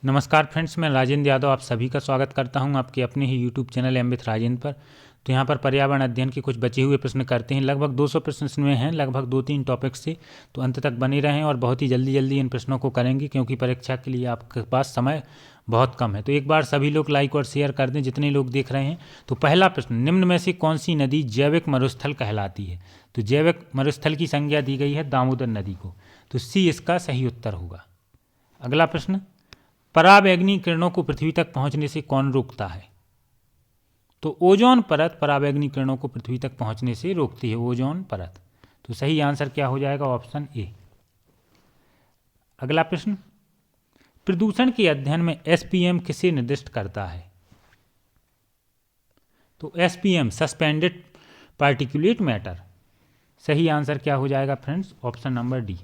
नमस्कार फ्रेंड्स, मैं राजेंद्र यादव आप सभी का स्वागत करता हूं आपके अपने ही YouTube channel M with Rajendra पर। तो यहां पर पर्यावरण अध्ययन के कुछ बचे हुए प्रश्न करते हैं। लगभग 200 प्रश्न इसमें हैं, लगभग 2-3 टॉपिक्स से। तो अंत तक बने रहें और बहुत ही जल्दी इन प्रश्नों को करेंगे, क्योंकि परीक्षा के लिए आपके पास समय बहुत कम है। तो एक बार सभी लोग लाइक और शेयर कर दें जितने लोग देख रहे हैं। तो पहला प्रश्न, निम्न में से कौन सी नदी जैविक मरुस्थल कहलाती है? तो जैविक मरुस्थल की संज्ञा दी गई है दामोदर नदी को। तो सी इसका सही उत्तर होगा। अगला प्रश्न, पराबैंगनी किरणों को पृथ्वी तक पहुंचने से कौन रोकता है? तो ओजोन परत पराबैंगनी किरणों को पृथ्वी तक पहुंचने से रोकती है, ओजोन परत। तो सही आंसर क्या हो जाएगा? Option A. अगला प्रश्न, प्रदूषण के अध्ययन में एसपीएम किसे निर्दिष्ट करता है? तो एसपीएम सस्पेंडेड पार्टिकुलेट मैटर। सही आंसर क्या हो जाएगा friends? Option number D.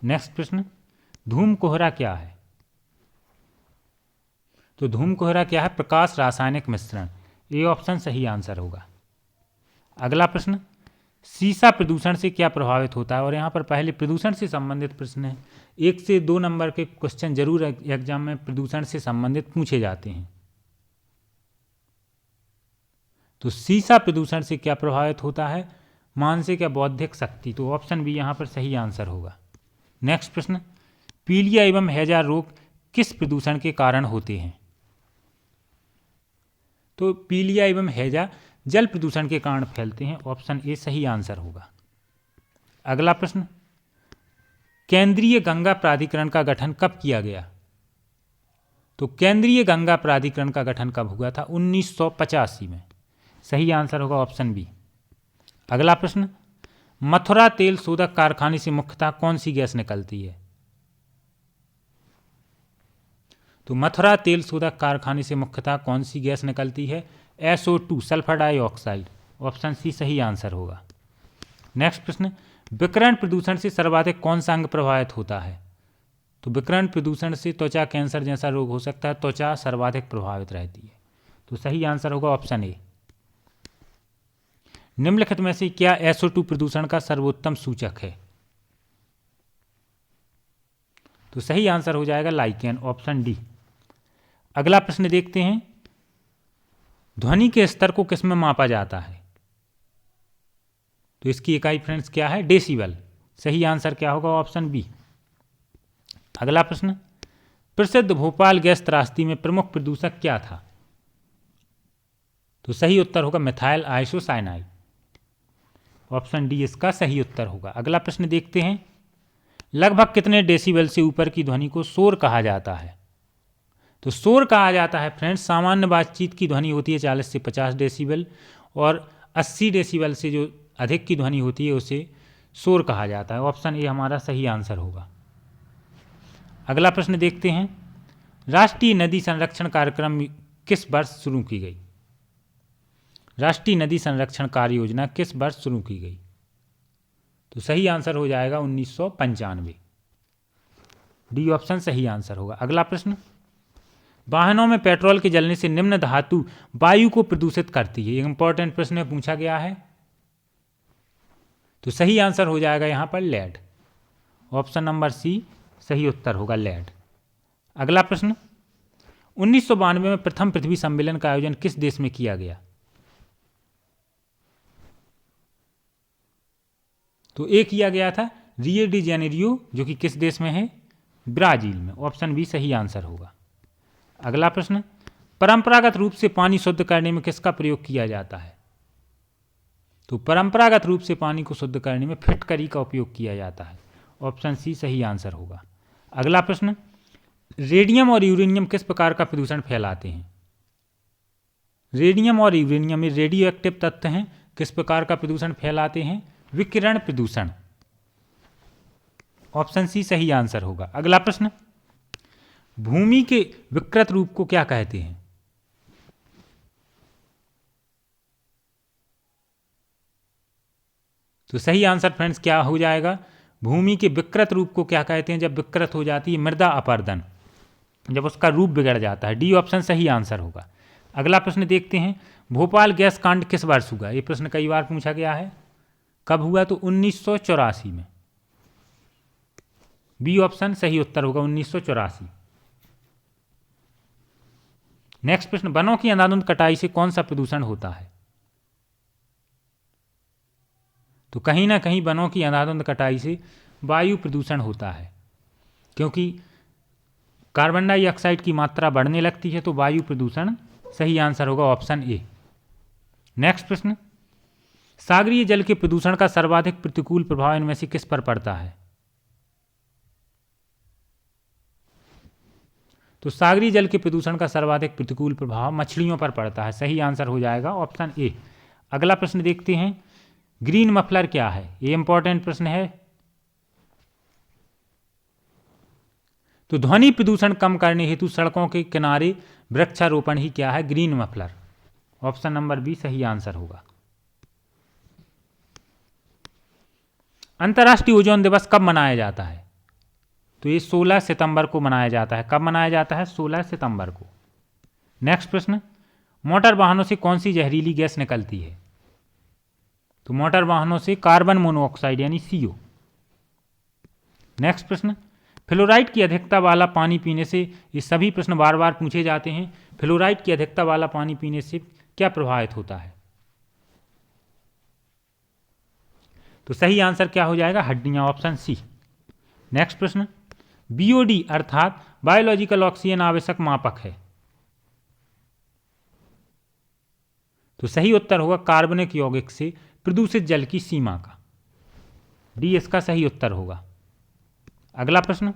Next प्रश्न, धूम कोहरा क्या है? तो धूम कोहरा क्या है? प्रकाश रासायनिक मिश्रण। ए ऑप्शन सही आंसर होगा। अगला प्रश्न, सीसा प्रदूषण से क्या प्रभावित होता है? और यहाँ पर पहले प्रदूषण से संबंधित प्रश्न है। 1 से 2 नंबर के क्वेश्चन जरूर एग्जाम में प्रदूषण से संबंधित पूछे जाते हैं। तो सीसा प्रदूषण से क्या प्रभावित होता है? मानसिक या बौद्धिक शक्ति। तो ऑप्शन बी यहाँ पर सही आंसर होगा। नेक्स्ट प्रश्न, पीलिया एवं हैजा रोग किस प्रदूषण के कारण होते हैं? तो पीलिया एवं हैजा जल प्रदूषण के कारण फैलते हैं। ऑप्शन ए सही आंसर होगा। अगला प्रश्न, केंद्रीय गंगा प्राधिकरण का गठन कब किया गया? तो केंद्रीय गंगा प्राधिकरण का गठन कब हुआ था? 1985 में। सही आंसर होगा ऑप्शन बी। अगला प्रश्न, मथुरा तेल शोधक कारखाने से मुख्यतः कौन सी गैस निकलती है? तो मथुरा तेल शोधक कारखाने से मुख्यतः कौन सी गैस निकलती है? SO2 sulphur dioxide. Option C सही आंसर होगा। नेक्स्ट प्रश्न, विकिरण प्रदूषण से सर्वाधिक कौन सा अंग प्रभावित होता है? तो विकिरण प्रदूषण से त्वचा कैंसर जैसा रोग हो सकता है, त्वचा सर्वाधिक प्रभावित रहती है। तो सही आंसर होगा ऑप्शन ए। निम्नलिखित में से क्या SO2 प्रदूषण का सर्वोत्तम सूचक है? तो सही आंसर हो जाएगा लाइकेन। Option D. अगला प्रश्न देखते हैं, ध्वनि के स्तर को किस में मापा जाता है? तो इसकी इकाई फ्रेंड्स क्या है? डेसिबल। सही आंसर क्या होगा? Option B. अगला प्रश्न, प्रसिद्ध भोपाल गैस त्रासदी में प्रमुख प्रदूषक क्या था? तो सही उत्तर होगा मिथाइल आइसोसाइनाइड। ऑप्शन डी इसका सही उत्तर होगा। अगला प्रश्न देखते हैं, लगभग कितने डेसिबल से ऊपर की ध्वनि को शोर कहा जाता है? तो शोर कहा जाता है फ्रेंड्स, सामान्य बातचीत की ध्वनि होती है 40 से 50 डेसिबल, और 80 डेसिबल से जो अधिक की ध्वनि होती है उसे शोर कहा जाता है। ऑप्शन ए हमारा सही आंसर होगा। अगला प्रश्न देखते हैं, राष्ट्रीय नदी संरक्षण कार्यक्रम किस वर्ष शुरू की गई? राष्ट्रीय नदी संरक्षण कार्य योजना किस वर्ष शुरू की गई? तो सही आंसर हो जाएगा 1995। डी ऑप्शन सही आंसर होगा। अगला प्रश्न, वाहनों में पेट्रोल के जलने से निम्न धातु वायु को प्रदूषित करती है। एक इंपॉर्टेंट प्रश्न में पूछा गया है। तो सही आंसर हो जाएगा यहां पर लेड। ऑप्शन नंबर सी सही उत्तर होगा, लेड। अगला प्रश्न, 1992 में प्रथम पृथ्वी सम्मेलन का आयोजन किस देश में किया गया? तो ए किया गया था रियो डी जेनेरियो, जो कि किस देश में है? ब्राजील में। ऑप्शन बी सही आंसर होगा। अगला प्रश्न, परंपरागत रूप से पानी शुद्ध करने में किसका प्रयोग किया जाता है? तो परंपरागत रूप से पानी को शुद्ध करने में फिटकरी का उपयोग किया जाता है। ऑप्शन सी सही आंसर होगा। अगला प्रश्न, रेडियम और यूरेनियम किस प्रकार का प्रदूषण फैलाते हैं? रेडियम और यूरेनियम ये रेडियो एक्टिव तत्व हैं, किस प्रकार का प्रदूषण फैलाते हैं? विकिरण प्रदूषण। ऑप्शन सी सही आंसर होगा। अगला प्रश्न, भूमि के विकृत रूप को क्या कहते हैं? तो सही आंसर फ्रेंड्स क्या हो जाएगा? भूमि के विकृत रूप को क्या कहते हैं? जब विकृत हो जाती है मृदा अपरदन, जब उसका रूप बिगड़ जाता है। डी ऑप्शन सही आंसर होगा। अगला प्रश्न देखते हैं, भोपाल गैस कांड किस वर्ष हुआ? ये प्रश्न कई बार पूछा गया है। कब हुआ? तो 1984 में। बी ऑप्शन सही उत्तर होगा 1984। नेक्स्ट प्रश्न, वनों की अंधाधुंध कटाई से कौन सा प्रदूषण होता है? तो कहीं ना कहीं वनों की अंधाधुंध कटाई से वायु प्रदूषण होता है, क्योंकि कार्बन डाइऑक्साइड की मात्रा बढ़ने लगती है, तो वायु प्रदूषण सही आंसर होगा ऑप्शन ए। नेक्स्ट प्रश्न, सागरीय जल के प्रदूषण का सर्वाधिक प्रतिकूल प्रभाव इनमें से किस पर पड़ता है? तो सागरीय जल के प्रदूषण का सर्वाधिक प्रतिकूल प्रभाव मछलियों पर पड़ता है, सही आंसर हो जाएगा ऑप्शन ए। अगला प्रश्न देखते हैं, ग्रीन मफलर क्या है? ये इंपॉर्टेंट प्रश्न है। तो ध्वनि प्रदूषण कम करने हेतु सड़कों के किनारे वृक्षारोपण ही क्या है? Green muffler. Option number B सही आंसर होगा। अंतर्राष्ट्रीय ओजोन दिवस कब मनाया जाता है? तो ये 16 सितंबर को मनाया जाता है। कब मनाया जाता है? 16 सितंबर को। नेक्स्ट प्रश्न, मोटर वाहनों से कौन सी जहरीली गैस निकलती है? तो मोटर वाहनों से कार्बन मोनोऑक्साइड यानी CO। नेक्स्ट प्रश्न, फ्लोराइड की अधिकता वाला पानी पीने से, ये सभी प्रश्न बार बार पूछे जाते हैं, फ्लोराइड की अधिकता वाला पानी पीने से क्या प्रभावित होता है? तो सही आंसर क्या हो जाएगा? हड्डियां, ऑप्शन सी। नेक्स्ट प्रश्न, BOD अर्थात बायोलॉजिकल ऑक्सीजन आवश्यक मापक है? तो सही उत्तर होगा कार्बनिक यौगिक से प्रदूषित जल की सीमा का, डी इसका सही उत्तर होगा। अगला प्रश्न,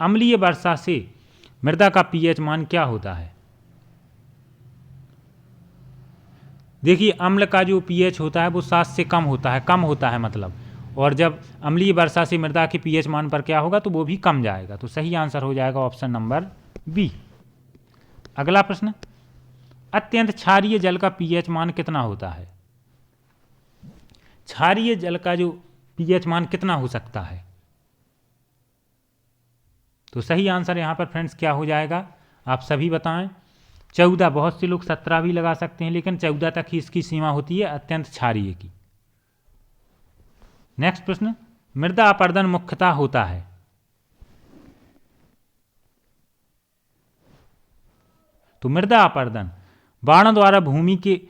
अम्लीय वर्षा से मृदा का pH मान क्या होता है? देखिए, अम्ल का जो pH होता है वो 7 से कम होता है, कम होता है मतलब, और जब अम्लीय वर्षा से मृदा के pH मान पर क्या होगा? तो वो भी कम जाएगा। तो सही आंसर हो जाएगा ऑप्शन नंबर बी। अगला प्रश्न, अत्यंत क्षारीय जल का pH मान कितना होता है? क्षारीय जल का जो pH मान कितना हो सकता है? तो सही आंसर यहां पर फ्रेंड्स क्या हो जाएगा? आप सभी बताएं। 14, बहुत से लोग 17 भी लगा सकते हैं, लेकिन 14 तक ही इसकी सीमा होती है अत्यंत क्षारीय की। नेक्स्ट प्रश्न, मृदा अपरदन मुख्यतः होता है? तो मृदा अपरदन बाढ़ों द्वारा भूमि के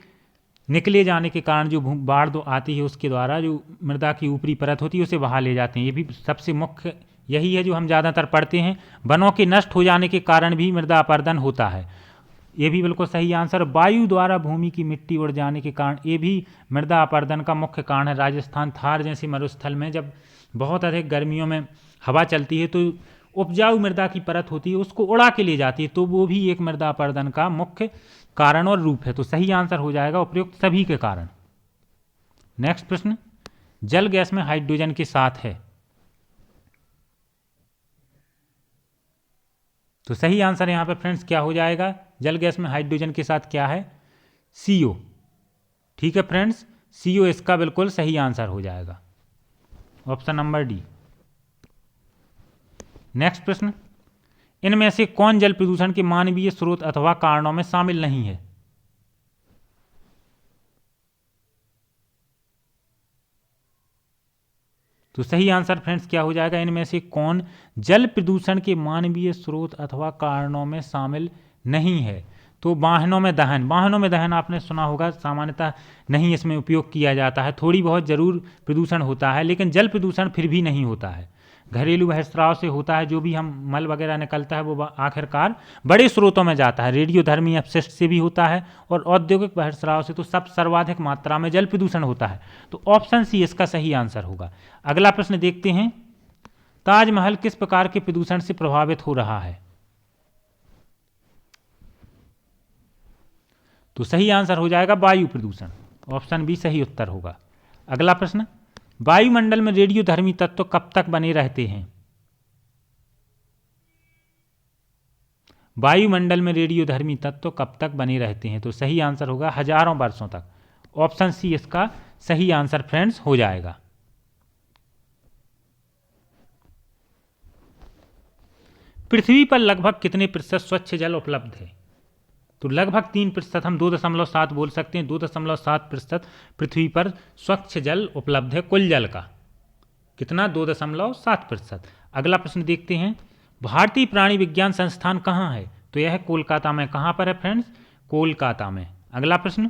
निकले जाने के कारण जो बाढ़ तो आती है उसके द्वारा जो मृदा की ऊपरी परत होती है उसे बहा ले जाते हैं। ये भी सबसे मुख्य यही है जो हम ज़्यादातर पढ़ते हैं। वनों के नष्ट हो जाने के कारण भी मृदा अपरदन होता है, ये भी बिल्कुल सही आंसर। वायु द्वारा भूमि की मिट्टी उड़ जाने के कारण, ये भी मृदा अपरदन का मुख्य कारण है। राजस्थान, थार जैसे मरुस्थल में जब बहुत अधिक गर्मियों में हवा चलती है तो उपजाऊ मृदा की परत होती है उसको उड़ा के ले जाती है, तो वो भी एक मृदा अपरदन का मुख्य कारण और रूप है। तो सही आंसर हो जाएगा उपयुक्त सभी के कारण। नेक्स्ट प्रश्न, जल गैस में हाइड्रोजन के साथ है? तो सही आंसर यहां पर फ्रेंड्स क्या हो जाएगा? जल गैस में हाइड्रोजन के साथ क्या है? CO। ठीक है फ्रेंड्स, CO इसका बिल्कुल सही आंसर हो जाएगा, ऑप्शन नंबर डी। नेक्स्ट प्रश्न, इनमें से कौन जल प्रदूषण के मानवीय स्रोत अथवा कारणों में शामिल नहीं है? तो सही आंसर फ्रेंड्स क्या हो जाएगा? इनमें से कौन जल प्रदूषण के मानवीय स्रोत अथवा कारणों में शामिल नहीं है? तो वाहनों में दहन, वाहनों में दहन आपने सुना होगा, सामान्यतः नहीं इसमें उपयोग किया जाता है, थोड़ी बहुत जरूर प्रदूषण होता है, लेकिन जल प्रदूषण फिर भी नहीं होता है। घरेलू बहिस्राव से होता है, जो भी हम मल वगैरह निकलता है वो आखिरकार बड़े स्रोतों में जाता है। रेडियोधर्मी अपशिष्ट से भी होता है और औद्योगिक बहिस्राव से तो सब सर्वाधिक मात्रा में जल प्रदूषण होता है। तो ऑप्शन सी इसका सही आंसर होगा। अगला प्रश्न देखते हैं, ताजमहल किस प्रकार के प्रदूषण से प्रभावित हो रहा है? तो सही आंसर हो जाएगा वायु प्रदूषण, ऑप्शन बी सही उत्तर होगा। अगला प्रश्न, वायुमंडल में रेडियोधर्मी तत्व कब तक बने रहते हैं? वायुमंडल में रेडियोधर्मी तत्व कब तक बने रहते हैं? तो सही आंसर होगा हजारों वर्षों तक, ऑप्शन सी इसका सही आंसर फ्रेंड्स हो जाएगा। पृथ्वी पर लगभग कितने प्रतिशत स्वच्छ जल उपलब्ध है? तो लगभग 3%, हम 2.7 बोल सकते हैं। 2.7% पृथ्वी पर स्वच्छ जल उपलब्ध है कुल जल का। कितना? 2.7%। अगला प्रश्न देखते हैं, भारतीय प्राणी विज्ञान संस्थान कहाँ है? तो यह कोलकाता में, कहाँ पर है फ्रेंड्स, कोलकाता में। अगला प्रश्न,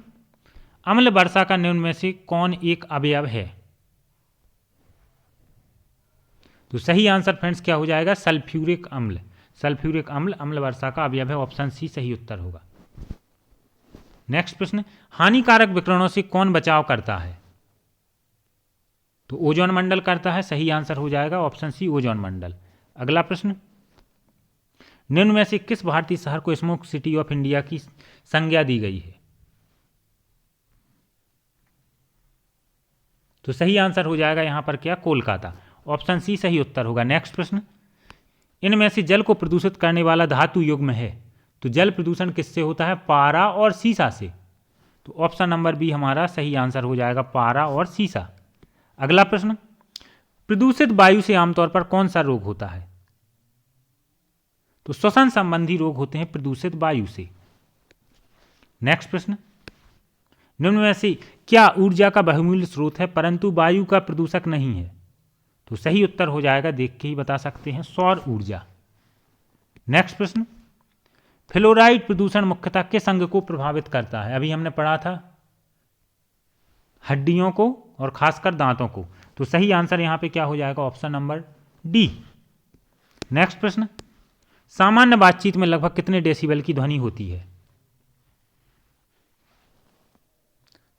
अम्ल वर्षा का निम्न में से कौन एक अवयव है? तो सही आंसर फ्रेंड्स क्या हो जाएगा, सल्फ्यूरिक अम्ल। सल्फ्यूरिक अम्ल अम्ल वर्षा का अवयव है, ऑप्शन सी सही उत्तर होगा। नेक्स्ट प्रश्न, हानिकारक विकिरणों से कौन बचाव करता है? तो ओजोन मंडल करता है, सही आंसर हो जाएगा ऑप्शन सी ओजोन मंडल। अगला प्रश्न, निम्न में से किस भारतीय शहर को स्मोक सिटी ऑफ इंडिया की संज्ञा दी गई है? तो सही आंसर हो जाएगा यहां पर क्या, कोलकाता, ऑप्शन सी सही उत्तर होगा। नेक्स्ट प्रश्न, इनमें से जल को प्रदूषित करने वाला धातु युग्म है? तो जल प्रदूषण किससे होता है, पारा और सीसा से। तो ऑप्शन नंबर बी हमारा सही आंसर हो जाएगा, पारा और सीसा। अगला प्रश्न, प्रदूषित वायु से आमतौर पर कौन सा रोग होता है? तो श्वसन संबंधी रोग होते हैं प्रदूषित वायु से। नेक्स्ट प्रश्न, निम्न में से क्या ऊर्जा का बहुमूल्य स्रोत है परंतु वायु का प्रदूषक नहीं है? तो सही उत्तर हो जाएगा, देख के ही बता सकते हैं, सौर ऊर्जा। नेक्स्ट प्रश्न, फ्लोराइड प्रदूषण मुख्यतः किस अंग को प्रभावित करता है? अभी हमने पढ़ा था हड्डियों को और खासकर दांतों को। तो सही आंसर यहां पे क्या हो जाएगा, ऑप्शन नंबर डी। नेक्स्ट प्रश्न, सामान्य बातचीत में लगभग कितने डेसिबल की ध्वनि होती है?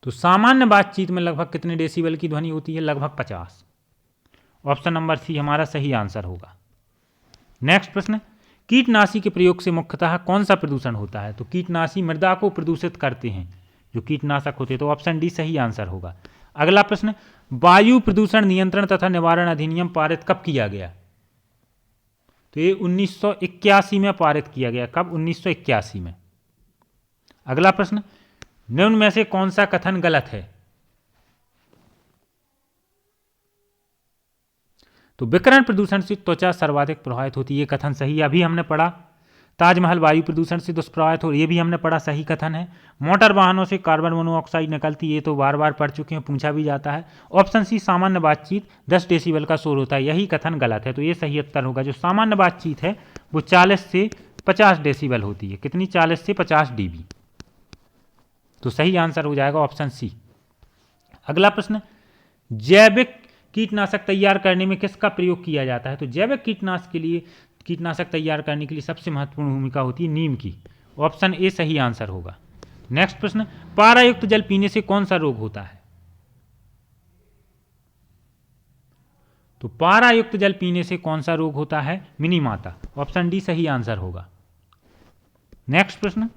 तो सामान्य बातचीत में लगभग कितने डेसिबल की ध्वनि होती है, लगभग 50। ऑप्शन नंबर सी हमारा सही आंसर होगा। नेक्स्ट प्रश्न, कीटनाशी के प्रयोग से मुख्यतः कौन सा प्रदूषण होता है? तो कीटनाशी मृदा को प्रदूषित करते हैं जो कीटनाशक होते हैं, तो ऑप्शन डी सही आंसर होगा। अगला प्रश्न, वायु प्रदूषण नियंत्रण तथा निवारण अधिनियम पारित कब किया गया? तो ये 1981 में पारित किया गया। कब? 1981 में। अगला प्रश्न, निम्न में से कौन सा कथन गलत है? तो विकिरण प्रदूषण से त्वचा सर्वाधिक प्रभावित होती है, ये कथन सही है। अभी हमने पढ़ा ताजमहल वायु प्रदूषण से दुष्प्रभावित हो, ये भी हमने पढ़ा, सही कथन है। मोटर वाहनों से कार्बन मोनोऑक्साइड निकलती, ये तो बार बार पढ़ चुके हैं, पूछा भी जाता है। ऑप्शन सी सामान्य बातचीत 10 डेसिबल का शोर होता है, यही कथन गलत है, तो ये सही उत्तर होगा। जो सामान्य बातचीत है वो 40 से 50 डेसिबल होती है। कितनी? 40 से 50 dB। तो सही आंसर हो जाएगा ऑप्शन सी। अगला प्रश्न, जैविक कीटनाशक तैयार करने में किसका प्रयोग किया जाता है? तो जैविक कीटनाशक तैयार करने के लिए सबसे महत्वपूर्ण भूमिका होती है नीम की। ऑप्शन ए सही आंसर होगा। नेक्स्ट प्रश्न, पारायुक्त जल पीने से कौन सा रोग होता है? तो पारायुक्त जल पीने से कौन सा रोग होता है? मिनी माता। ऑप्शन डी सही आंसर होगा। नेक्स्ट प्रश्न,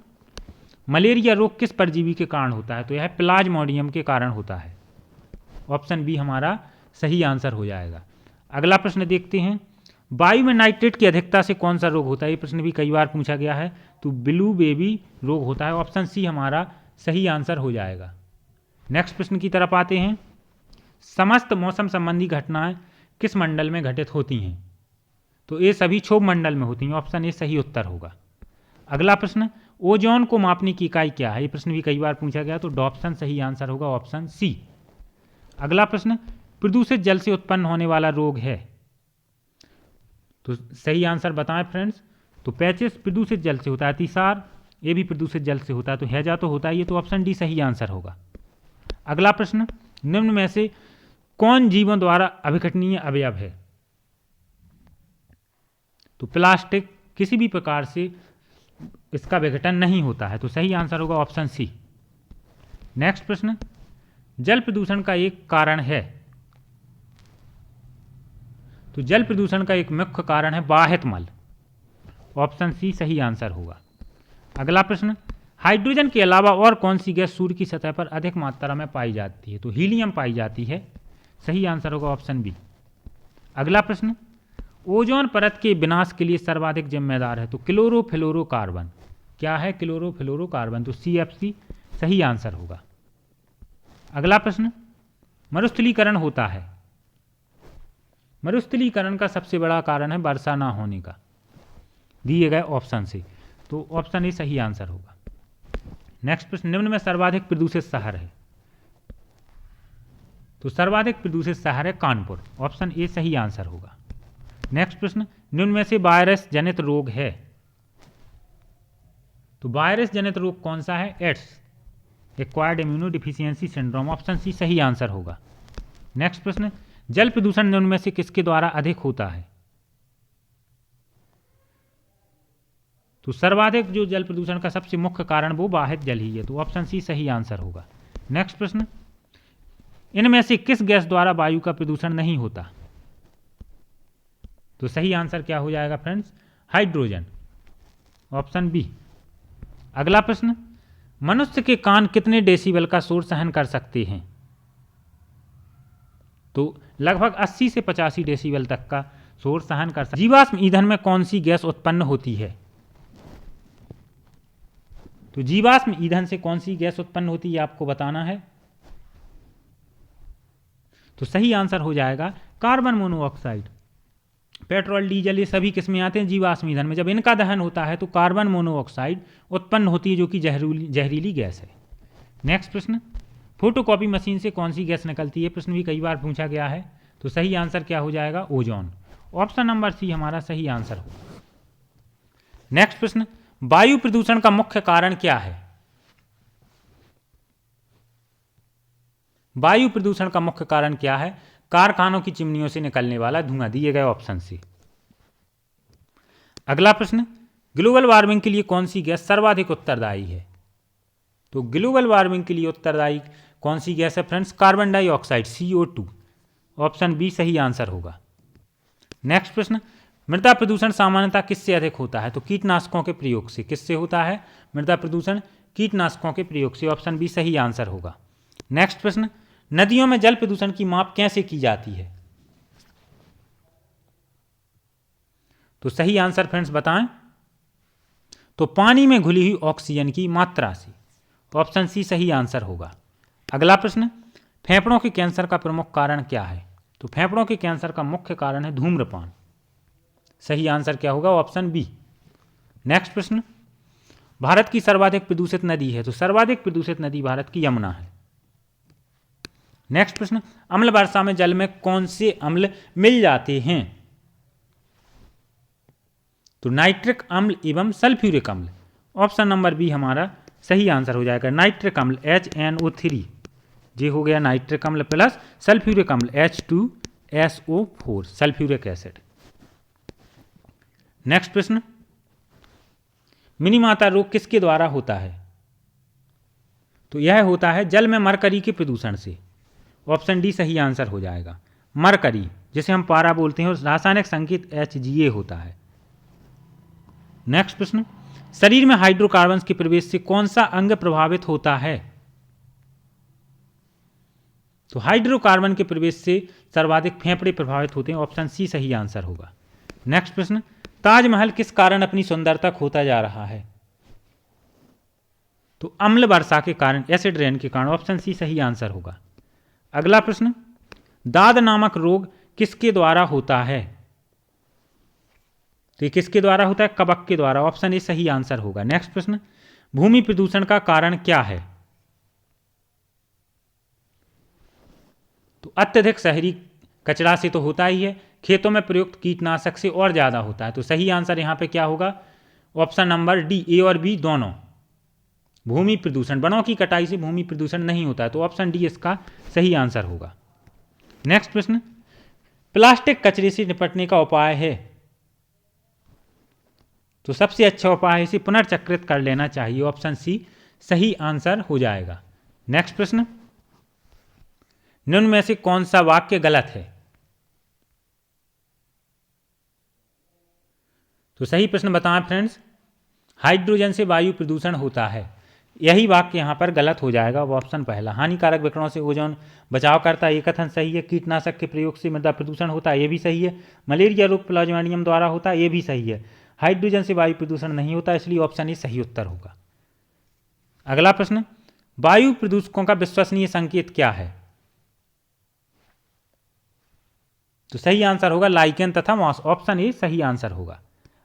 मलेरिया रोग किस परजीवी के कारण होता है? तो यह प्लाज्मोडियम के कारण होता है। ऑप्शन बी हमारा सही आंसर हो जाएगा। अगला प्रश्न देखते हैं, वायु में नाइट्रेट की अधिकता से कौन सा रोग होता है? ये प्रश्न भी कई बार पूछा गया है। तो ब्लू बेबी रोग होता है। ऑप्शन सी हमारा सही आंसर हो जाएगा। नेक्स्ट प्रश्न की तरफ आते हैं, समस्त मौसम संबंधी घटनाएं किस मंडल में घटित होती हैं? तो ये सभी क्षोभ मंडल में होती हैं। ऑप्शन ए सही उत्तर होगा। अगला प्रश्न, ओजोन को मापने की इकाई क्या है? ये प्रश्न भी कई बार पूछा गया, तो डॉप्सन सही आंसर होगा, ऑप्शन सी। अगला प्रश्न, प्रदूषित जल से उत्पन्न होने वाला रोग है? तो सही आंसर बताएं फ्रेंड्स। तो पैचेस प्रदूषित जल से होता है, अतिसार ये भी प्रदूषित जल से होता है, तो हैजा तो होता है ये, तो ऑप्शन डी सही आंसर होगा। अगला प्रश्न, निम्न में से कौन जीवों द्वारा अभिघटनीय अवयव है? तो प्लास्टिक किसी भी प्रकार से इसका विघटन नहीं होता है, तो सही आंसर होगा ऑप्शन सी। नेक्स्ट प्रश्न, जल प्रदूषण का एक कारण है? तो जल प्रदूषण का एक मुख्य कारण है बाहित मल। ऑप्शन सी सही आंसर होगा। अगला प्रश्न, हाइड्रोजन के अलावा और कौन सी गैस सूर्य की सतह पर अधिक मात्रा में पाई जाती है? तो हीलियम पाई जाती है। सही आंसर होगा ऑप्शन बी। अगला प्रश्न, ओजोन परत के विनाश के लिए सर्वाधिक जिम्मेदार है? तो क्लोरोफ्लोरोकार्बन। क्या है? क्लोरोफ्लोरोकार्बन। तो CFC सही आंसर होगा। अगला प्रश्न, मरुस्थलीकरण होता है? मरुस्थलीकरण का सबसे बड़ा कारण है वर्षा ना होने का, दिए गए ऑप्शन से, तो ऑप्शन ए सही आंसर होगा। नेक्स्ट प्रश्न, निम्न में सर्वाधिक प्रदूषित शहर है? तो सर्वाधिक प्रदूषित शहर है कानपुर। ऑप्शन ए सही आंसर होगा। नेक्स्ट प्रश्न, निम्न में से वायरस जनित रोग है? तो वायरस जनित रोग कौन सा है? AIDS, acquired immuno deficiency syndrome. Option C सही आंसर होगा। नेक्स्ट प्रश्न, जल प्रदूषण निम्न में से किसके द्वारा अधिक होता है? तो सर्वाधिक जो जल प्रदूषण का सबसे मुख्य कारण वो वाहित जल ही है, तो ऑप्शन सी सही आंसर होगा। नेक्स्ट प्रश्न, इनमें से किस गैस द्वारा वायु का प्रदूषण नहीं होता? तो सही आंसर क्या हो जाएगा फ्रेंड्स? Hydrogen, option B. अगला प्रश्न, मनुष्य के कान कितने डेसिबल का शोर सहन कर सकते हैं? तो लगभग 80 से 85 डेसिबल तक का शोर सहन कर सकते हैं। जीवाश्म ईंधन में कौन सी गैस उत्पन्न होती है? तो जीवाश्म ईंधन से कौन सी गैस उत्पन्न होती है आपको बताना है। तो सही आंसर हो जाएगा कार्बन मोनोऑक्साइड। पेट्रोल, डीजल, ये सभी किसमें आते हैं? जीवाश्म ईंधन में। जब इनका दहन होता है तो कार्बन मोनोऑक्साइड उत्पन्न होती है, जो कि जहरीली गैस है। नेक्स्ट प्रश्न, फोटोकॉपी मशीन से कौन सी गैस निकलती है? प्रश्न भी कई बार पूछा गया है। तो सही आंसर क्या हो जाएगा? ओजोन। ऑप्शन नंबर सी हमारा सही आंसर होगा। नेक्स्ट प्रश्न, वायु प्रदूषण का मुख्य कारण क्या है? वायु प्रदूषण का मुख्य कारण क्या है? कारखानों की चिमनियों से निकलने वाला धुआं, दिए गए ऑप्शन से। अगला प्रश्न, ग्लोबल वार्मिंग के लिए कौन सी गैस सर्वाधिक उत्तरदायी है? तो ग्लोबल वार्मिंग के लिए उत्तरदायी कौन सी गैस है friends? Carbon dioxide, CO2। Option B सही आंसर होगा। नेक्स्ट प्रश्न, मृदा प्रदूषण सामान्यतः किससे अधिक होता है? तो कीटनाशकों के प्रयोग से। किससे होता है मृदा प्रदूषण? कीटनाशकों के प्रयोग से। ऑप्शन बी सही आंसर होगा। नेक्स्ट प्रश्न, नदियों में जल प्रदूषण की माप कैसे की जाती है? तो सही आंसर फ्रेंड्स बताएं। तो पानी में घुली हुई ऑक्सीजन की मात्रा से। ऑप्शन सी सही आंसर होगा। अगला प्रश्न, फेफड़ों के कैंसर का प्रमुख कारण क्या है? तो फेफड़ों के कैंसर का मुख्य कारण है धूम्रपान। सही आंसर क्या होगा? Option B. नेक्स्ट प्रश्न, भारत की सर्वाधिक प्रदूषित नदी है? तो सर्वाधिक प्रदूषित नदी भारत की यमुना है। नेक्स्ट प्रश्न, अम्ल वर्षा में जल में कौन से अम्ल मिल जाते हैं? तो नाइट्रिक अम्ल एवं सल्फ्यूरिक अम्ल। ऑप्शन नंबर बी हमारा सही आंसर हो जाएगा। नाइट्रिक अम्ल HNO3, ये हो गया नाइट्रिक अम्ल, प्लस सल्फ्यूरिक अम्ल H2SO4, सल्फ्यूरिक एसिड। नेक्स्ट प्रश्न, मिनीमाता रोग किसके द्वारा होता है? तो यह होता है जल में मरकरी के प्रदूषण से। ऑप्शन डी सही आंसर हो जाएगा। मरकरी, जिसे हम पारा बोलते हैं, और रासायनिक संकेत HGA होता है। नेक्स्ट प्रश्न, शरीर में हाइड्रोकार्बन के प्रवेश से कौन सा अंग प्रभावित होता है? तो हाइड्रोकार्बन के प्रवेश से सर्वाधिक फेफड़े प्रभावित होते हैं। ऑप्शन सी सही आंसर होगा। नेक्स्ट प्रश्न, ताजमहल किस कारण अपनी सुंदरता खोता जा रहा है? तो अम्ल वर्षा के कारण, एसिड रेन के कारण। ऑप्शन सी सही आंसर होगा। अगला प्रश्न, दाद नामक रोग किसके द्वारा होता है? तो ये किसके द्वारा होता है? कवक के द्वारा। ऑप्शन ए सही आंसर होगा। नेक्स्ट प्रश्न, भूमि प्रदूषण का कारण क्या है? तो अत्यधिक शहरी कचरा से तो होता ही है, खेतों में प्रयुक्त कीटनाशक से और ज्यादा होता है। तो सही आंसर यहां पे क्या होगा? ऑप्शन नंबर डी, ए और बी दोनों। भूमि प्रदूषण, वनों की कटाई से भूमि प्रदूषण नहीं होता है। तो ऑप्शन डी इसका सही आंसर होगा। नेक्स्ट प्रश्न, प्लास्टिक कचरे से निपटने का उपाय है? तो सबसे अच्छा उपाय है इसे पुनर्चक्रित कर लेना चाहिए। ऑप्शन सी सही आंसर हो जाएगा। नेक्स्ट प्रश्न, निम्न में से कौन सा वाक्य गलत है? तो सही प्रश्न बताएं फ्रेंड्स। हाइड्रोजन से वायु प्रदूषण होता है, यही वाक्य यहाँ पर गलत हो जाएगा। वो ऑप्शन पहला। हानिकारक विकिरणों से ओजोन बचाव करता है, ये कथन सही है। कीटनाशक के प्रयोग से मृदा प्रदूषण होता है, ये भी सही है। मलेरिया रोग प्लाज्मोडियम द्वारा होता है, ये भी सही है। हाइड्रोजन से वायु प्रदूषण नहीं होता, इसलिए ऑप्शन ए सही उत्तर होगा। अगला प्रश्न, वायु प्रदूषकों का विश्वसनीय संकेत क्या है? तो सही आंसर होगा लाइकेन तथा मॉस। ऑप्शन ए सही आंसर होगा।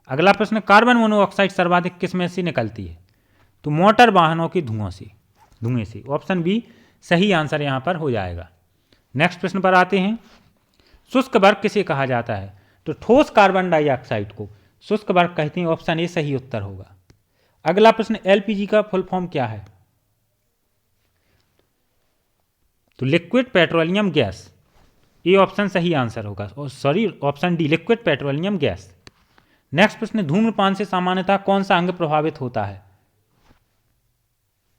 अगला प्रश्न, कार्बन मोनोऑक्साइड सर्वाधिक किस में से निकलती है? तो मोटर वाहनों के धुएं से। ऑप्शन बी सही आंसर यहां पर हो जाएगा। नेक्स्ट प्रश्न पर आते हैं। शुष्क बर्फ किसे कहा जाता है? तो ठोस कार्बन डाइऑक्साइड को शुष्क बर्फ कहते हैं। ऑप्शन ए सही उत्तर होगा। अगला प्रश्न, एलपीजी का फुल फॉर्म क्या है? तो लिक्विड पेट्रोलियम गैस, ये ऑप्शन सही आंसर होगा। और sorry, option D liquid petroleum gas. Next प्रश्न, धूम्रपान से सामान्यतः कौन सा अंग प्रभावित होता है?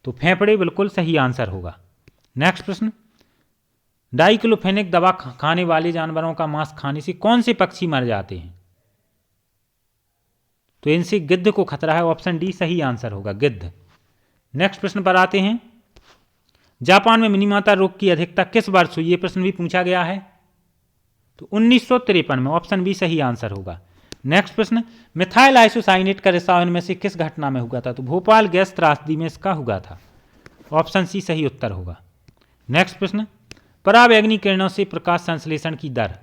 तो फेफड़े बिल्कुल सही आंसर होगा। नेक्स्ट प्रश्न, डाइक्लोफेनेक दवा खाने वाले जानवरों का मांस खाने से कौन से पक्षी मर जाते हैं? तो इनसे गिद्ध को खतरा है, ऑप्शन डी सही आंसर होगा, गिद्ध। नेक्स्ट प्रश्न पर आते हैं, जापान में मिनीमाता रोग की अधिकता किस वर्ष हुई? ये प्रश्न भी पूछा गया है। तो 1953 में, ऑप्शन बी सही आंसर होगा। नेक्स्ट प्रश्न, मिथाइल आइसोसाइनेट का रिसाव इनमें से किस घटना में हुआ था? तो भोपाल गैस त्रासदी में इसका हुआ था, ऑप्शन सी सही उत्तर होगा। नेक्स्ट प्रश्न, पराबैंगनी किरणों से प्रकाश संश्लेषण की दर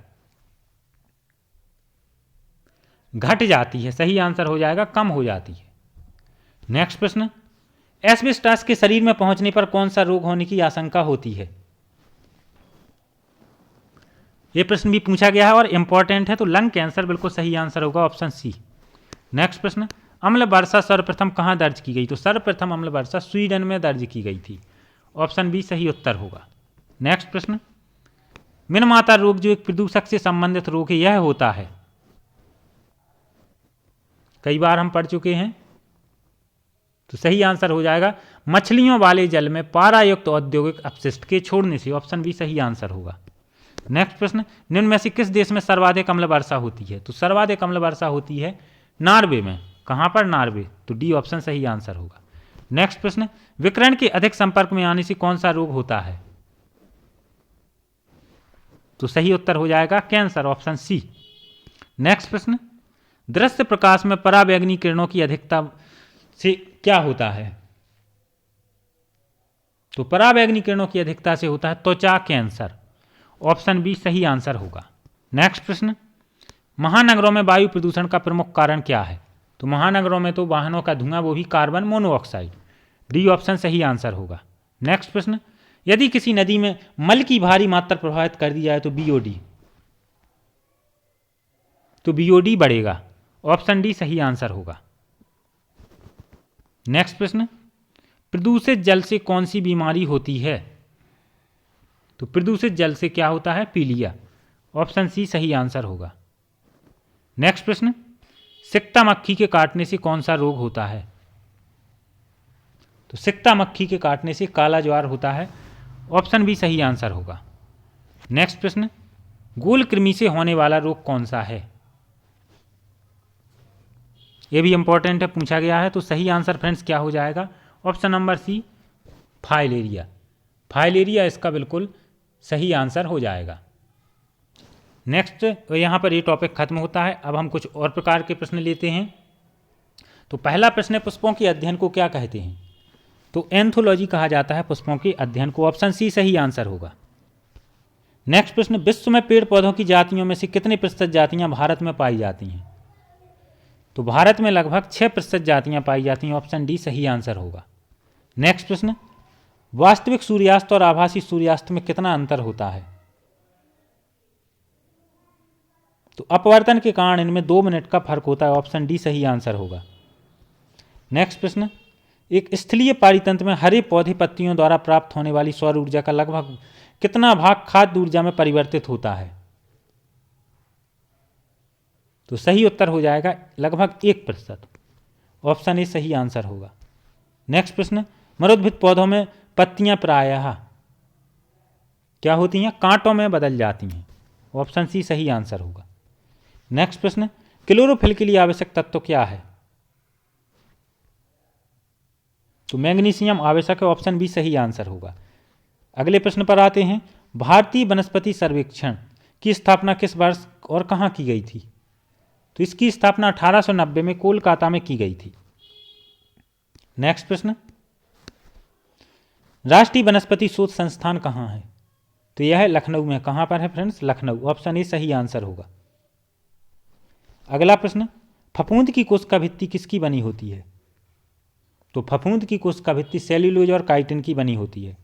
घट जाती है, सही आंसर हो जाएगा, कम हो जाती है। नेक्स्ट प्रश्न, एस्बेस्टॉस के शरीर में पहुंचने पर कौन सा रोग होने की आशंका होती है? यह प्रश्न भी पूछा गया है और इंपॉर्टेंट है, तो लंग कैंसर बिल्कुल सही आंसर होगा, ऑप्शन सी। नेक्स्ट प्रश्न, अम्ल वर्षा सर्वप्रथम कहां दर्ज की गई? तो सर्वप्रथम अम्ल वर्षा स्वीडन में दर्ज की गई थी, ऑप्शन बी सही उत्तर होगा। नेक्स्ट प्रश्न, मिनमाता रोग जो एक प्रदूषक से संबंधित रोग है, यह होता है, कई बार हम पढ़ चुके हैं, तो सही आंसर हो जाएगा मछलियों वाले जल में पारायुक्त औद्योगिक अपशिष्ट के छोड़ने से, ऑप्शन बी सही आंसर होगा। नेक्स्ट प्रश्न, निम्न में से किस देश में सर्वाधिक अम्ल वर्षा होती है? तो सर्वाधिक अम्ल वर्षा होती है नॉर्वे में, कहां पर? नॉर्वे, तो डी ऑप्शन सही आंसर होगा। नेक्स्ट प्रश्न, विकिरण के अधिक संपर्क में आने से कौन सा रोग होता है? तो सही उत्तर हो जाएगा कैंसर, ऑप्शन सी। नेक्स्ट प्रश्न, दृश्य प्रकाश में पराबैंगनी किरणों की अधिकता से क्या होता है? तो पराबैंगनी किरणों की अधिकता से होता है त्वचा कैंसर, ऑप्शन बी सही आंसर होगा। नेक्स्ट प्रश्न, महानगरों में वायु प्रदूषण का प्रमुख कारण क्या है? तो महानगरों में तो वाहनों का धुआं, वो भी कार्बन मोनोऑक्साइड, डी ऑप्शन सही आंसर होगा। नेक्स्ट प्रश्न, यदि किसी नदी में मल की भारी मात्रा प्रभावित कर दी जाए तो बीओडी, तो बीओडी बढ़ेगा, ऑप्शन डी सही आंसर होगा। नेक्स्ट प्रश्न, प्रदूषित जल से कौन सी बीमारी होती है? तो प्रदूषित जल से क्या होता है? पीलिया, ऑप्शन सी सही आंसर होगा। नेक्स्ट प्रश्न, सिक्ता मक्खी के काटने से कौन सा रोग होता है? तो सिक्ता मक्खी के काटने से काला ज्वार होता है, ऑप्शन बी सही आंसर होगा। नेक्स्ट प्रश्न, गोल कृमि से होने वाला रोग कौन सा है? यह भी इंपॉर्टेंट है, पूछा गया है, तो सही आंसर फ्रेंड्स क्या हो जाएगा? Option number C, filaria. Filaria इसका बिल्कुल सही आंसर हो जाएगा। नेक्स्ट, यहाँ पर ये टॉपिक खत्म होता है। अब हम कुछ और प्रकार के प्रश्न लेते हैं। तो पहला प्रश्न है, पुष्पों के अध्ययन को क्या कहते हैं? तो एंथोलॉजी कहा जाता है पुष्पों के अध्ययन को, ऑप्शन सी सही आंसर होगा। नेक्स्ट प्रश्न, विश्व में पेड़ पौधों की जातियों में से कितने प्रतिशत जातियां भारत में पाई जाती हैं? तो भारत में लगभग 6% जातियां पाई जाती हैं, ऑप्शन डी सही आंसर होगा। नेक्स्ट प्रश्न, वास्तविक सूर्यास्त और आभासी सूर्यास्त में कितना अंतर होता है? तो अपवर्तन के कारण इनमें 2 मिनट का फर्क होता है, ऑप्शन डी सही आंसर होगा। नेक्स्ट प्रश्न, एक स्थलीय पारितंत्र में हरे पौधे पत्तियों द्वारा प्राप्त होने वाली सौर ऊर्जा का लगभग कितना भाग खाद्य ऊर्जा में परिवर्तित होता है? तो सही उत्तर हो जाएगा लगभग 1%, ऑप्शन ए सही आंसर होगा। नेक्स्ट प्रश्न, मरुद्भिद पौधों में पत्तियां प्रायः क्या होती हैं? कांटों में बदल जाती हैं, ऑप्शन सी सही आंसर होगा। नेक्स्ट प्रश्न, क्लोरोफिल के लिए आवश्यक तत्व क्या है? तो मैग्नीशियम आवश्यक है, ऑप्शन बी सही आंसर होगा। अगले प्रश्न पर आते हैं, भारतीय वनस्पति सर्वेक्षण की स्थापना किस वर्ष और कहां की गई थी? तो इसकी स्थापना 1890 में कोलकाता में की गई थी। नेक्स्ट प्रश्न, राष्ट्रीय वनस्पति शोध संस्थान कहाँ है? तो यह है लखनऊ में। कहाँ पर है फ्रेंड्स? लखनऊ, ऑप्शन ए सही आंसर होगा। अगला प्रश्न, फफूंद की कोशिका भित्ति किसकी बनी होती है? तो फफूंद की कोशिका भित्ति सेल्यूलोज और काइटिन की बनी होती है,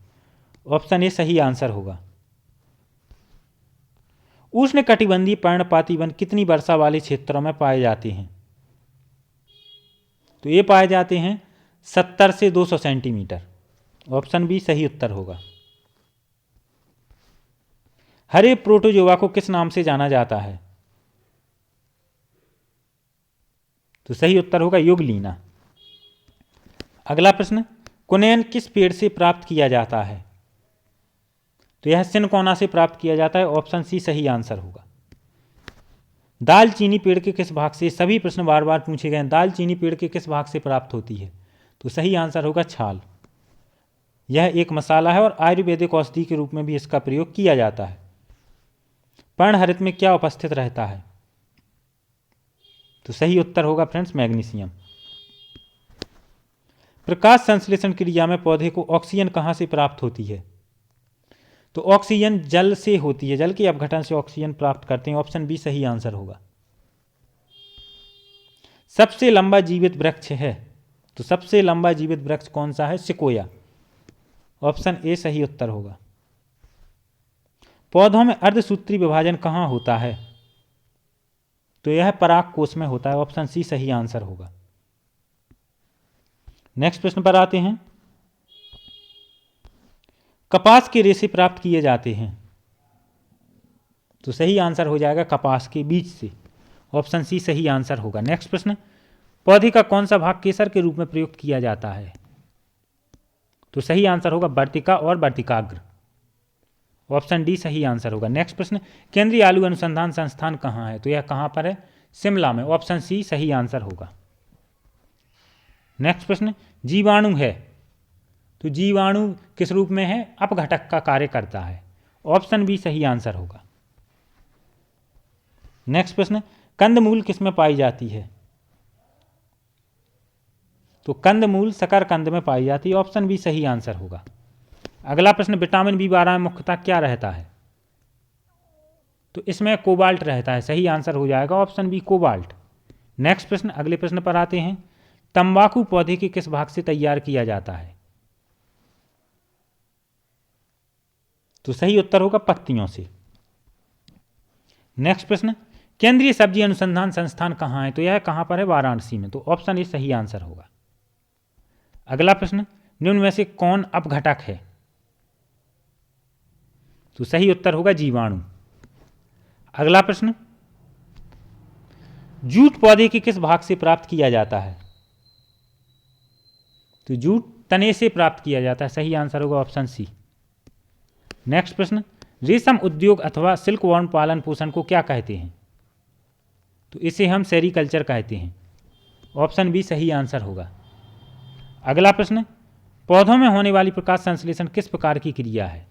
ऑप्शन ए सही आंसर होगा। उष्णकटिबंधीय पर्णपाती वन कितनी वर्षा वाले क्षेत्रों में पाए जाते हैं? तो ये पाए जाते हैं 70 से 200 सेंटीमीटर। ऑप्शन बी सही उत्तर होगा। हरे प्रोटोजोआ को किस नाम से जाना जाता है? तो सही उत्तर होगा युगलीना। अगला प्रश्न, कुनेन किस पेड़ से प्राप्त किया जाता है? तो यह सिनकोना से प्राप्त किया जाता है। ऑप्शन सी सही आंसर होगा। दालचीनी पेड़ के किस भाग से, सभी प्रश्न बार बार पूछे गए, दालचीनी पेड़ के किस भाग से प्राप्त होती है? तो सही आंसर होगा छाल। यह एक मसाला है और आयुर्वेदिक औषधि के रूप में भी इसका प्रयोग किया जाता है। पर्णहरित में क्या उपस्थित रहता है? तो सही उत्तर होगा फ्रेंड्स मैग्नीशियम। प्रकाश संश्लेषण क्रिया में पौधे को ऑक्सीजन कहां से प्राप्त होती है? तो ऑक्सीजन जल से होती है, जल के अपघटन से ऑक्सीजन प्राप्त करते हैं। ऑप्शन बी सही आंसर होगा। सबसे लंबा जीवित वृक्ष है, तो सबसे लंबा जीवित वृक्ष कौन सा है? सिकोया। ऑप्शन ए सही उत्तर होगा। पौधों में अर्धसूत्री विभाजन कहां होता है? तो यह पराग कोश में होता है। ऑप्शन सी सही आंसर होगा। नेक्स्ट प्रश्न पर आते हैं। कपास के रेशे प्राप्त किए जाते हैं, तो सही आंसर हो जाएगा कपास के बीज से। ऑप्शन सी सही आंसर होगा। नेक्स्ट प्रश्न, पौधे का कौन सा भाग केसर के रूप में प्रयुक्त किया जाता है? तो सही आंसर होगा वर्तिका और वर्तिकाग्र। ऑप्शन डी सही आंसर होगा। नेक्स्ट प्रश्न, केंद्रीय आलू अनुसंधान संस्थान कहाँ है? तो यह कहाँ पर है? शिमला में। ऑप्शन सी सही आंसर होगा। नेक्स्ट प्रश्न, जीवाणु है, तो जीवाणु किस रूप में है? अपघटक का कार्य करता है। ऑप्शन बी सही आंसर होगा। नेक्स्ट प्रश्न, कंदमूल किस में पाई जाती है? तो कंदमूल शकरकंद में पाई जाती है। ऑप्शन बी सही आंसर होगा। अगला प्रश्न, विटामिन बी12 में मुख्यतः क्या रहता है? तो इसमें कोबाल्ट रहता है। सही आंसर हो जाएगा ऑप्शन बी कोबाल्ट। नेक्स्ट प्रश्न, अगले प्रश्न पर आते हैं। तंबाकू पौधे के किस भाग से तैयार किया जाता है? तो सही उत्तर होगा पत्तियों से। नेक्स्ट प्रश्न, केंद्रीय सब्जी अनुसंधान संस्थान कहाँ है? तो यह कहाँ पर है? वाराणसी में। तो ऑप्शन ए सही आंसर होगा। अगला प्रश्न, निम्न में से कौन अपघटक है? तो सही उत्तर होगा जीवाणु। अगला प्रश्न, जूट पौधे के किस भाग से प्राप्त किया जाता है? तो जूट तने से प्राप्त किया जाता है। सही आंसर होगा ऑप्शन सी। नेक्स्ट प्रश्न, रेशम उद्योग अथवा सिल्कवॉर्म पालन पोषण को क्या कहते हैं? तो इसे हम सेरीकल्चर कहते हैं। ऑप्शन बी सही आंसर होगा। अगला प्रश्न, पौधों में होने वाली प्रकाश संश्लेषण किस प्रकार की क्रिया है?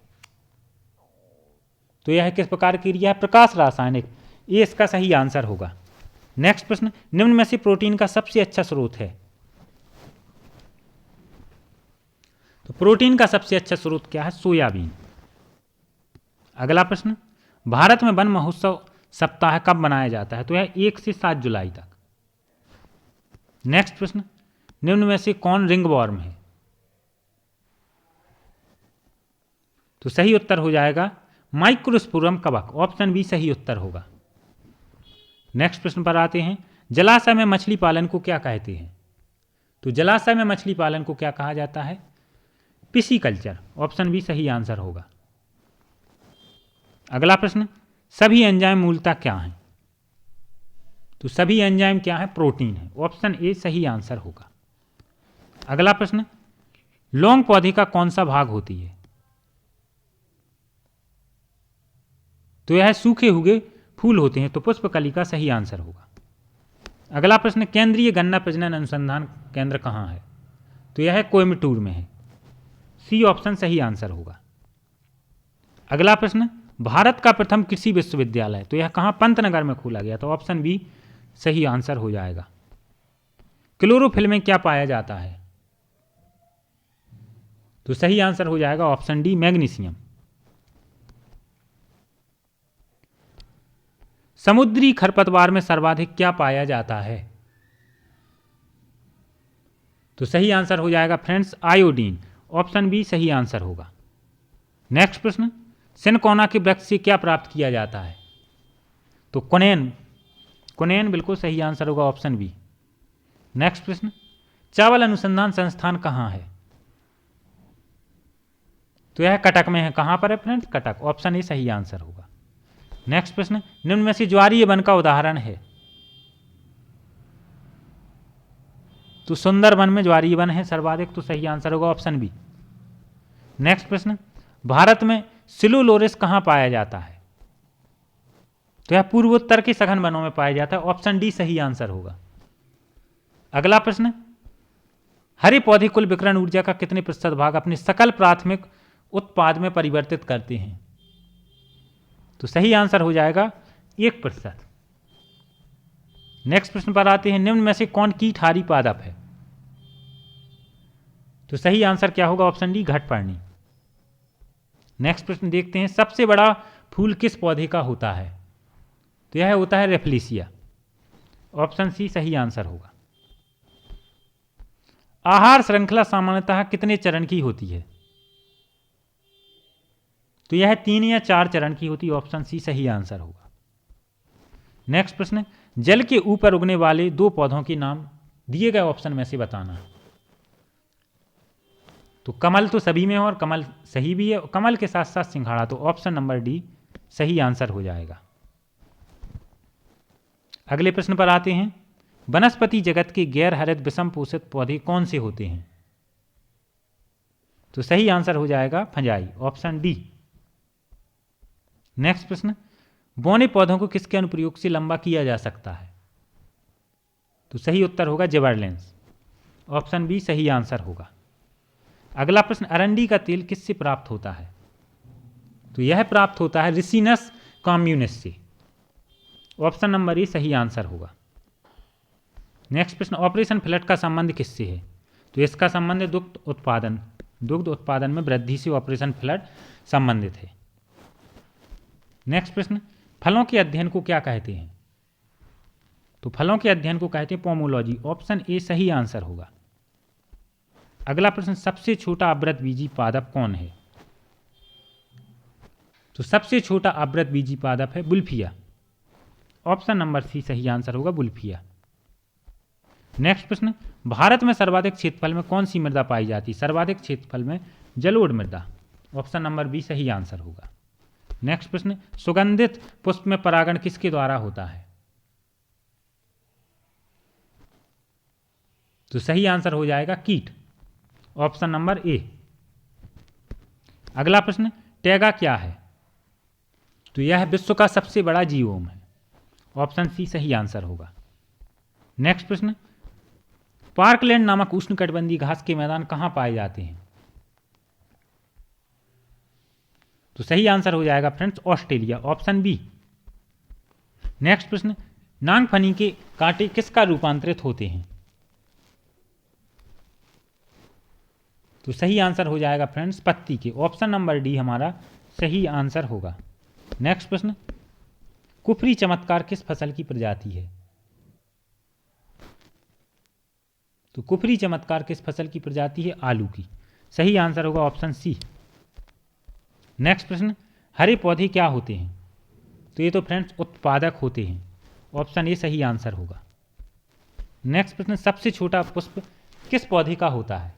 तो यह किस प्रकार की क्रिया है? प्रकाश रासायनिक। ये इसका सही आंसर होगा। नेक्स्ट प्रश्न, निम्न में से प्रोटीन का सबसे अच्छा स्रोत है? तो प्रोटीन का सबसे अच्छा स्रोत क्या है? सोयाबीन। अगला प्रश्न, भारत में वन महोत्सव सप्ताह कब मनाया जाता है? तो यह 1 से 7 जुलाई तक। नेक्स्ट प्रश्न, निम्न में से कौन रिंगवॉर्म है? तो सही उत्तर हो जाएगा माइक्रोस्पुरम कवक। ऑप्शन बी सही उत्तर होगा। नेक्स्ट प्रश्न पर आते हैं। जलाशय में मछली पालन को क्या कहते हैं? तो जलाशय में मछली पालन को क्या कहा जाता है? पिसीकल्चर। ऑप्शन बी सही आंसर होगा। अगला प्रश्न, सभी एंजाइम मूलतः क्या हैं? तो सभी एंजाइम क्या है? प्रोटीन है। ऑप्शन ए सही आंसर होगा। अगला प्रश्न, लौंग पौधे का कौन सा भाग होती है? तो यह सूखे हुए फूल होते हैं। तो पुष्पकली का सही आंसर होगा। अगला प्रश्न, केंद्रीय गन्ना प्रजनन अनुसंधान केंद्र कहाँ है? तो यह कोयम्बटूर में है। सी ऑप्शन सही आंसर होगा। अगला प्रश्न, भारत का प्रथम कृषि विश्वविद्यालय, तो यह कहाँ? पंतनगर में खोला गया। तो ऑप्शन बी सही आंसर हो जाएगा। क्लोरोफिल में क्या पाया जाता है? तो सही आंसर हो जाएगा ऑप्शन डी मैग्नीशियम। समुद्री खरपतवार में सर्वाधिक क्या पाया जाता है? तो सही आंसर हो जाएगा फ्रेंड्स आयोडीन। ऑप्शन बी सही आंसर होगा। नेक्स्ट प्रश्न, सिनकोना के वृक्ष से क्या प्राप्त किया जाता है? तो कुनेन। कुनेन बिल्कुल सही आंसर होगा ऑप्शन बी। नेक्स्ट प्रश्न, चावल अनुसंधान संस्थान कहाँ है? तो यह कटक में है। कहाँ पर है फ्रेंड्स? कटक। ऑप्शन ए सही आंसर होगा। नेक्स्ट प्रश्न, निम्न में से ज्वारीय वन का उदाहरण है? तो सुंदरबन में ज्वारीय वन है सर्वाधिक, तो सही आंसर होगा ऑप्शन बी। नेक्स्ट प्रश्न, भारत में सिलुलोरिस कहाँ पाया जाता है? तो यह पूर्वोत्तर के सघन वनों में पाया जाता है। ऑप्शन डी सही आंसर होगा। अगला प्रश्न, हरे पौधे कुल विकिरण ऊर्जा का कितने प्रतिशत भाग अपने सकल प्राथमिक उत्पाद में परिवर्तित करते हैं? तो सही आंसर हो जाएगा 1%। नेक्स्ट प्रश्न पर आते हैं, निम्न में से कौन कीटहारी पादप है? तो सही आंसर क्या होगा? Option D घटपर्णी। नेक्स्ट प्रश्न देखते हैं, सबसे बड़ा फूल किस पौधे का होता है? तो यह होता है रेफ्लिसिया। ऑप्शन सी सही आंसर होगा। आहार श्रृंखला सामान्यतः कितने चरण की होती है? तो यह 3 या 4 चरण की होती है। ऑप्शन सी सही आंसर होगा। नेक्स्ट प्रश्न, जल के ऊपर उगने वाले 2 पौधों के नाम दिए गए ऑप्शन में से बताना। तो कमल तो सभी में है और कमल सही भी है, कमल के साथ साथ सिंघाड़ा, तो ऑप्शन नंबर डी सही आंसर हो जाएगा। अगले प्रश्न पर आते हैं, वनस्पति जगत के गैर हरित विषम पोषित पौधे कौन से होते हैं? तो सही आंसर हो जाएगा फंजाई। Option D. नेक्स्ट प्रश्न, बौने पौधों को किसके अनुप्रयोग से लंबा किया जा सकता है? तो सही उत्तर होगा जिबरलिंस। ऑप्शन बी सही आंसर होगा। अगला प्रश्न, अरंडी का तेल किससे प्राप्त होता है? तो यह प्राप्त होता है रिसिनस कम्युनिस से। ऑप्शन नंबर ए सही आंसर होगा। नेक्स्ट प्रश्न, ऑपरेशन फ्लड का संबंध किससे है? तो इसका संबंध दुग्ध उत्पादन में वृद्धि से ऑपरेशन फ्लड संबंधित है। नेक्स्ट प्रश्न, फलों के अध्ययन को क्या कहते हैं? तो फलों के अध्ययन को कहते हैं पोमोलॉजी। ऑप्शन ए सही आंसर होगा। अगला प्रश्न, सबसे छोटा आवृतबीजी पादप कौन है? तो सबसे छोटा आवृतबीजी पादप है बुल्फिया। ऑप्शन नंबर सी सही आंसर होगा बुल्फिया। नेक्स्ट प्रश्न, भारत में सर्वाधिक क्षेत्रफल में कौन सी मृदा पाई जाती है? सर्वाधिक क्षेत्रफल में जलोढ़ मृदा। ऑप्शन नंबर बी सही आंसर होगा। नेक्स्ट प्रश्न, सुगंधित पुष्प में परागण किसके द्वारा होता है? तो सही आंसर हो जाएगा कीट। Option number A. अगला प्रश्न, टैगा क्या है? तो यह विश्व का सबसे बड़ा जीवोम है। ऑप्शन सी सही आंसर होगा। नेक्स्ट प्रश्न, पार्कलैंड नामक उष्णकटिबंधीय घास के मैदान कहां पाए जाते हैं? तो सही आंसर हो जाएगा friends Australia. Option B. Next प्रश्न, नागफनी के कांटे किसका रूपांतरित होते हैं? तो सही आंसर हो जाएगा फ्रेंड्स पत्ती के। ऑप्शन नंबर डी हमारा सही आंसर होगा। नेक्स्ट प्रश्न, कुफरी चमत्कार किस फसल की प्रजाति है? तो कुफरी चमत्कार किस फसल की प्रजाति है? आलू की। सही आंसर होगा ऑप्शन सी। नेक्स्ट प्रश्न, हरे पौधे क्या होते हैं? तो ये तो फ्रेंड्स उत्पादक होते हैं। ऑप्शन ए सही आंसर होगा। नेक्स्ट प्रश्न, सबसे छोटा पुष्प किस पौधे का होता है?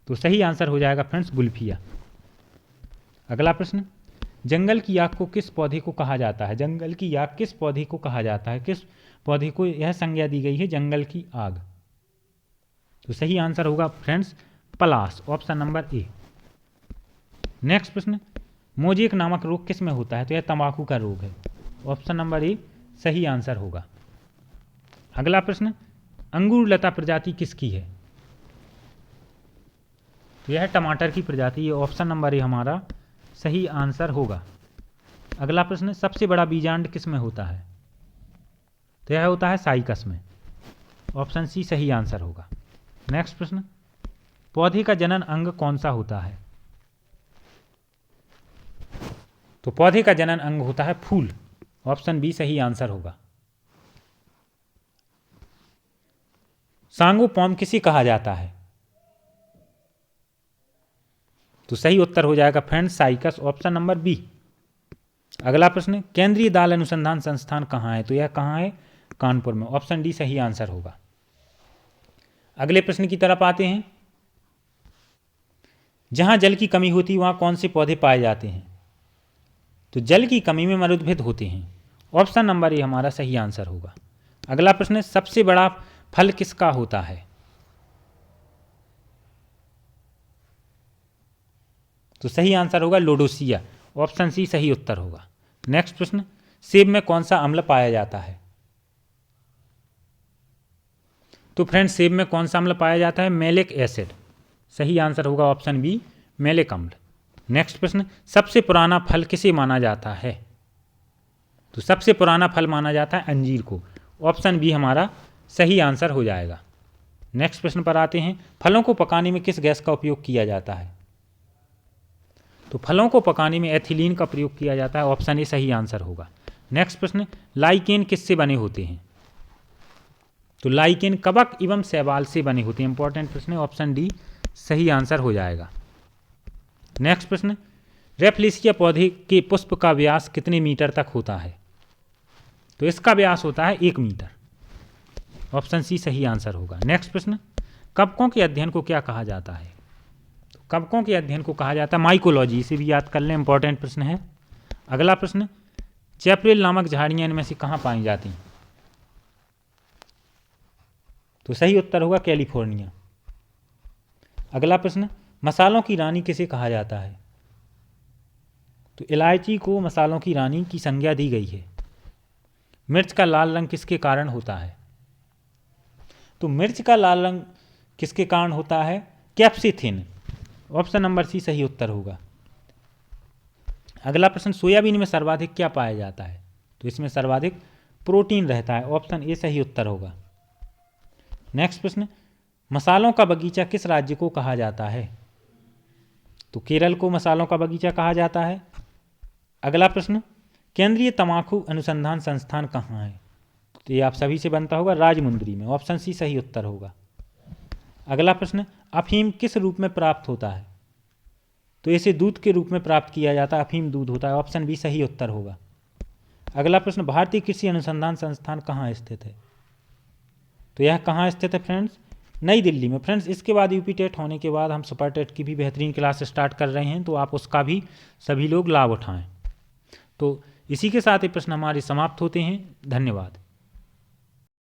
तो सही आंसर हो जाएगा फ्रेंड्स गुल्फिया। अगला प्रश्न, जंगल की आग को किस पौधे को कहा जाता है? जंगल की आग किस पौधे को कहा जाता है? किस पौधे को यह संज्ञा दी गई है जंगल की आग? तो सही आंसर होगा friends Palash. Option number A. Next प्रश्न, मोजेक नामक रोग किस में होता है? तो यह तंबाकू का रोग है। ऑप्शन नंबर ए सही आंसर होगा। अगला प्रश्न, अंगूर लता प्रजाति किसकी है? तो यह टमाटर की प्रजाति है। ऑप्शन नंबर ए हमारा सही आंसर होगा। अगला प्रश्न, सबसे बड़ा बीजांड किस में होता है? तो यह होता है साइकस में। ऑप्शन सी सही आंसर होगा। नेक्स्ट प्रश्न, पौधे का जनन अंग कौन सा होता है? तो पौधे का जनन अंग होता है फूल। ऑप्शन बी सही आंसर होगा। सांगोपॉम किसे कहा जाता है? तो सही उत्तर हो जाएगा friends cycas. Option number B. अगला प्रश्न, केंद्रीय दाल अनुसंधान संस्थान कहाँ है? तो यह कहाँ है? कानपुर में। ऑप्शन डी सही आंसर होगा। अगले प्रश्न की तरफ आते हैं। जहाँ जल की कमी होती है वहाँ कौन से पौधे पाए जाते हैं? तो जल की कमी में मरुद्भिद होते हैं। ऑप्शन नंबर ए हमारा सही आंसर होगा। अगला प्रश्न, सबसे बड़ा फल किसका होता है? तो सही आंसर होगा लोडोसिया। ऑप्शन सी सही उत्तर होगा। नेक्स्ट प्रश्न, सेब में कौन सा अम्ल पाया जाता है? तो फ्रेंड्स, सेब में कौन सा अम्ल पाया जाता है? Malic acid. सही आंसर होगा ऑप्शन बी मैलिक अम्ल। नेक्स्ट प्रश्न, सबसे पुराना फल किसे माना जाता है? तो सबसे पुराना फल माना जाता है अंजीर को। ऑप्शन बी हमारा सही आंसर हो जाएगा। नेक्स्ट प्रश्न पर आते हैं। फलों को पकाने में किस गैस का उपयोग किया जाता है? तो फलों को पकाने में एथिलीन का प्रयोग किया जाता है। ऑप्शन ए सही आंसर होगा। नेक्स्ट प्रश्न, लाइकेन किससे बने होते हैं? तो लाइकेन कवक एवं शैवाल से बने होते हैं। इंपॉर्टेंट प्रश्न है। ऑप्शन डी सही आंसर हो जाएगा। नेक्स्ट प्रश्न, रेफलेसिया पौधे के पुष्प का व्यास कितने मीटर तक होता है? तो इसका व्यास होता है 1 मीटर। ऑप्शन सी सही आंसर होगा। नेक्स्ट प्रश्न, कवकों के अध्ययन को क्या कहा जाता है? तो कवकों के अध्ययन को कहा जाता है माइकोलॉजी। इसे भी याद कर लें, इंपॉर्टेंट प्रश्न है। अगला प्रश्न, चैपरेल नामक झाड़ियाँ इनमें से कहाँ पाई जाती हैं? तो सही उत्तर होगा कैलिफोर्निया। अगला प्रश्न, मसालों की रानी किसे कहा जाता है? तो इलायची को मसालों की रानी की संज्ञा दी गई है। मिर्च का लाल रंग किसके कारण होता है? तो मिर्च का लाल रंग किसके कारण होता है? कैप्सिथिन। ऑप्शन नंबर सी सही उत्तर होगा। अगला प्रश्न, सोयाबीन में सर्वाधिक क्या पाया जाता है? तो इसमें सर्वाधिक प्रोटीन रहता है। ऑप्शन ए सही उत्तर होगा। नेक्स्ट प्रश्न, मसालों का बगीचा किस राज्य को कहा जाता है? तो केरल को मसालों का बगीचा कहा जाता है। अगला प्रश्न, केंद्रीय तंबाकू अनुसंधान संस्थान कहाँ है? तो ये आप सभी से बनता होगा राजमुंद्री में। ऑप्शन सी सही उत्तर होगा। अगला प्रश्न, अफीम किस रूप में प्राप्त होता है? तो इसे दूध के रूप में प्राप्त किया जाता है। अफीम दूध होता है। ऑप्शन बी सही उत्तर होगा। अगला प्रश्न, भारतीय कृषि अनुसंधान संस्थान कहाँ स्थित है? तो यह कहाँ स्थित है फ्रेंड्स? नई दिल्ली में। फ्रेंड्स, इसके बाद यूपी टेट होने के बाद हम सुपर टेट की भी बेहतरीन क्लास स्टार्ट कर रहे हैं, तो आप उसका भी सभी लोग लाभ उठाएं। तो इसी के साथ ये प्रश्न हमारे समाप्त होते हैं। धन्यवाद।